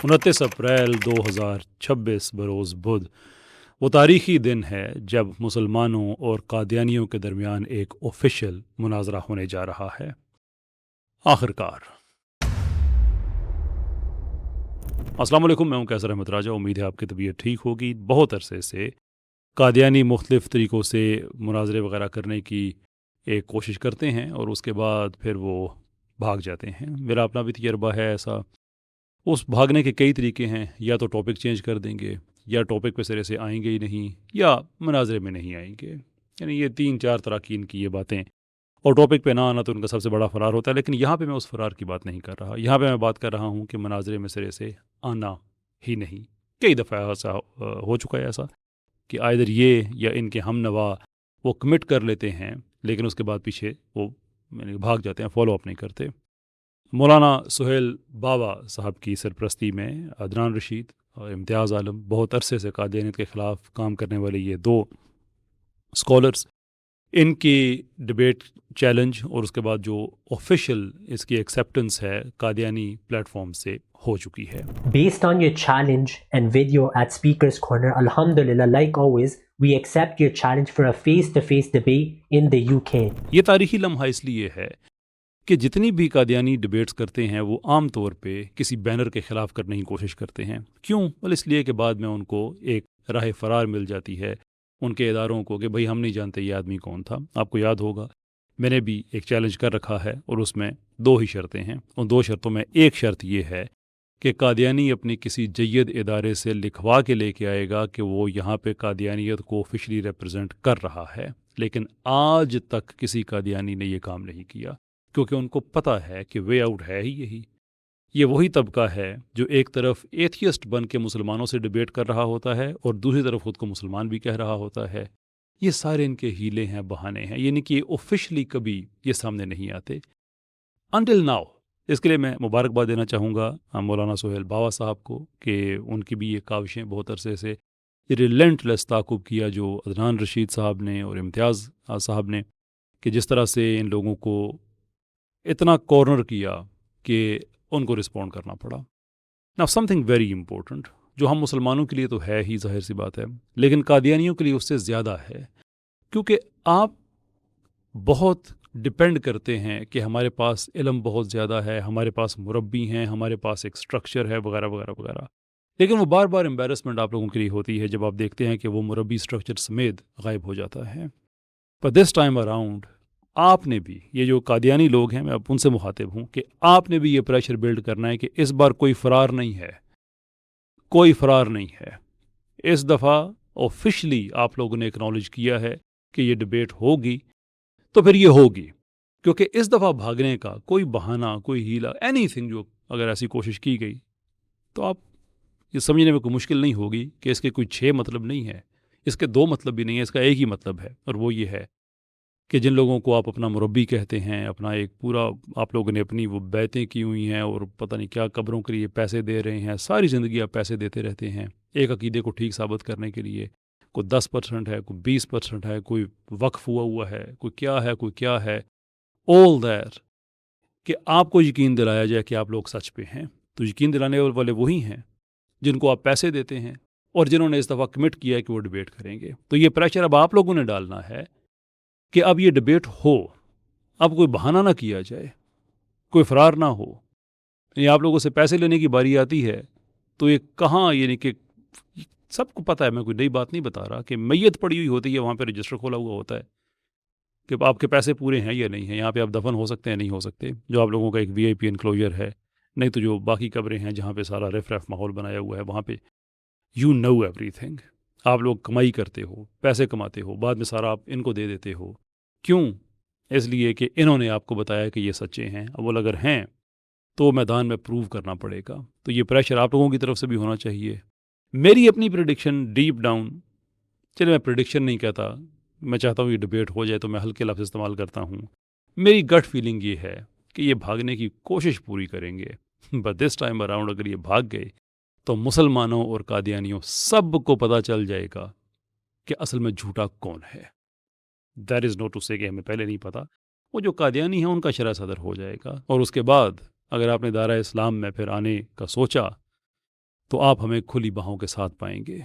29 April 2026 بروز بدھ وہ تاریخی دن ہے جب مسلمانوں اور قادیانیوں کے درمیان ایک آفیشیل مناظرہ ہونے جا رہا ہے۔ آخرکار السلام علیکم، میں ہوں کیسر احمد راجہ۔ امید ہے آپ کی طبیعت ٹھیک ہوگی۔ بہت عرصے سے قادیانی مختلف طریقوں سے مناظرے وغیرہ کرنے کی ایک کوشش کرتے ہیں اور اس کے بعد پھر وہ بھاگ جاتے ہیں۔ میرا اپنا بھی تجربہ ہے ایسا۔ اس بھاگنے کے کئی طریقے ہیں، یا تو ٹاپک چینج کر دیں گے، یا ٹاپک پہ سرے سے آئیں گے ہی نہیں، یا مناظرے میں نہیں آئیں گے۔ یعنی یہ 3-4 طرح کی یہ باتیں، اور ٹاپک پہ نہ آنا تو ان کا سب سے بڑا فرار ہوتا ہے۔ لیکن یہاں پہ میں اس فرار کی بات نہیں کر رہا، یہاں پہ میں بات کر رہا ہوں کہ مناظرے میں سرے سے آنا ہی نہیں۔ کئی دفعہ ایسا ہو چکا ہے ایسا کہ آئدر یہ یا ان کے ہم نوا وہ کمٹ کر لیتے ہیں، لیکن اس کے بعد پیچھے وہ بھاگ جاتے ہیں، فالو اپ نہیں کرتے۔ مولانا سہیل بابا صاحب کی سرپرستی میں عدنان رشید اور امتیاز عالم، بہت عرصے سے قادیانیت کے خلاف کام کرنے والے یہ دو اسکالرز، ان کی ڈبیٹ چیلنج اور اس کے بعد جو آفیشیل اس کی ایکسیپٹنس ہے قادیانی پلیٹ فارم سے ہو چکی ہے۔ Based on your challenge and video at Speaker's Corner, Alhamdulillah, like always, we accept your challenge for a face-to-face debate in the UK. یہ تاریخی لمحہ اس لیے ہے کہ جتنی بھی قادیانی ڈبیٹس کرتے ہیں وہ عام طور پہ کسی بینر کے خلاف کرنے کی کوشش کرتے ہیں۔ کیوں؟ بل اس لیے کہ بعد میں ان کو ایک راہ فرار مل جاتی ہے ان کے اداروں کو کہ بھئی ہم نہیں جانتے یہ آدمی کون تھا۔ آپ کو یاد ہوگا میں نے بھی ایک چیلنج کر رکھا ہے اور اس میں 2 ہی شرطیں ہیں۔ ان 2 شرطوں میں ایک شرط یہ ہے کہ قادیانی اپنی کسی جید ادارے سے لکھوا کے لے کے آئے گا کہ وہ یہاں پہ قادیانیت کو آفیشلی ریپرزینٹ کر رہا ہے، لیکن آج تک کسی قادیانی نے یہ کام نہیں کیا، کیونکہ ان کو پتہ ہے کہ وے آؤٹ ہے ہی یہی۔ یہ وہی طبقہ ہے جو ایک طرف ایتھیسٹ بن کے مسلمانوں سے ڈبیٹ کر رہا ہوتا ہے اور دوسری طرف خود کو مسلمان بھی کہہ رہا ہوتا ہے۔ یہ سارے ان کے ہیلے ہیں، بہانے ہیں، یعنی کہ آفیشلی کبھی یہ سامنے نہیں آتے انٹل ناؤ۔ اس کے لیے میں مبارکباد دینا چاہوں گا مولانا سہیل بابا صاحب کو کہ ان کی بھی یہ کاوشیں بہت عرصے سے یہ ریلنٹلیس تعاقب کیا جو عدنان رشید صاحب نے اور امتیاز صاحب نے، کہ جس طرح سے ان لوگوں کو اتنا کارنر کیا کہ ان کو رسپونڈ کرنا پڑا۔ Now some thing very important جو ہم مسلمانوں کے لیے تو ہے ہی، ظاہر سی بات ہے، لیکن قادیانیوں کے لیے اس سے زیادہ ہے، کیونکہ آپ بہت ڈپینڈ کرتے ہیں کہ ہمارے پاس علم بہت زیادہ ہے، ہمارے پاس مربی ہیں، ہمارے پاس ایک سٹرکچر ہے، وغیرہ وغیرہ وغیرہ، لیکن وہ بار بار امبیرسمنٹ آپ لوگوں کے لیے ہوتی ہے جب آپ دیکھتے ہیں کہ وہ مربی سٹرکچر سمیت غائب ہو جاتا ہے۔ پر دس ٹائم اراؤنڈ آپ نے بھی، یہ جو قادیانی لوگ ہیں میں اب ان سے مخاطب ہوں، کہ آپ نے بھی یہ پریشر بلڈ کرنا ہے کہ اس بار کوئی فرار نہیں ہے، کوئی فرار نہیں ہے۔ اس دفعہ آفیشلی آپ لوگوں نے اکنالج کیا ہے کہ یہ ڈبیٹ ہوگی تو پھر یہ ہوگی، کیونکہ اس دفعہ بھاگنے کا کوئی بہانہ، کوئی ہیلا، اینی تھنگ جو اگر ایسی کوشش کی گئی تو آپ یہ سمجھنے میں کوئی مشکل نہیں ہوگی کہ اس کے کوئی 6 مطلب نہیں ہے، اس کے 2 مطلب بھی نہیں ہے، اس کا ایک ہی مطلب ہے، اور وہ یہ ہے کہ جن لوگوں کو آپ اپنا مربی کہتے ہیں، اپنا ایک پورا آپ لوگوں نے اپنی وہ بیعتیں کی ہوئی ہیں اور پتہ نہیں کیا قبروں کے لیے پیسے دے رہے ہیں، ساری زندگی آپ پیسے دیتے رہتے ہیں ایک عقیدے کو ٹھیک ثابت کرنے کے لیے، کوئی 10% ہے، کوئی 20% ہے، کوئی وقف ہوا ہے، کوئی کیا ہے all that، کہ آپ کو یقین دلایا جائے کہ آپ لوگ سچ پہ ہیں۔ تو یقین دلانے والے وہی ہیں جن کو آپ پیسے دیتے ہیں اور جنہوں نے اس دفعہ کمٹ کیا ہے کہ وہ ڈبیٹ کریں گے۔ تو یہ پریشر اب آپ لوگوں نے ڈالنا ہے کہ اب یہ ڈبیٹ ہو، اب کوئی بہانہ نہ کیا جائے، کوئی فرار نہ ہو۔ یعنی آپ لوگوں سے پیسے لینے کی باری آتی ہے تو یہ کہاں، یعنی کہ سب کو پتہ ہے، میں کوئی نئی بات نہیں بتا رہا، کہ میت پڑی ہوئی ہوتی ہے، وہاں پہ رجسٹر کھولا ہوا ہوتا ہے کہ آپ کے پیسے پورے ہیں یا نہیں ہیں، یہاں پہ آپ دفن ہو سکتے ہیں نہیں ہو سکتے، جو آپ لوگوں کا ایک وی آئی پی انکلوجر ہے، نہیں تو جو باقی قبریں ہیں جہاں پہ سارا ریف ماحول بنایا ہوا ہے، وہاں پہ یو نو ایوری تھنگ۔ آپ لوگ کمائی کرتے ہو، پیسے کماتے ہو، بعد میں سارا آپ ان کو دے دیتے ہو، کیوں؟ اس لیے کہ انہوں نے آپ کو بتایا کہ یہ سچے ہیں، اب اگر ہیں تو میدان میں پروو کرنا پڑے گا۔ تو یہ پریشر آپ لوگوں کی طرف سے بھی ہونا چاہیے۔ میری اپنی پریڈکشن ڈیپ ڈاؤن، چلے میں پریڈکشن نہیں کہتا، میں چاہتا ہوں یہ ڈبیٹ ہو جائے تو میں ہلکے لفظ استعمال کرتا ہوں، میری گٹ فیلنگ یہ ہے کہ یہ بھاگنے کی کوشش پوری کریں گے، بٹ دس ٹائم اراؤنڈ اگر یہ بھاگ گئے تو مسلمانوں اور قادیانیوں سب کو پتہ چل جائے گا کہ اصل میں جھوٹا کون ہے۔ دیٹ از نوٹ ٹو سے کہ ہمیں پہلے نہیں پتا، وہ جو قادیانی ہیں ان کا شرح صدر ہو جائے گا، اور اس کے بعد اگر آپ نے دائرہ اسلام میں پھر آنے کا سوچا تو آپ ہمیں کھلی باہوں کے ساتھ پائیں گے۔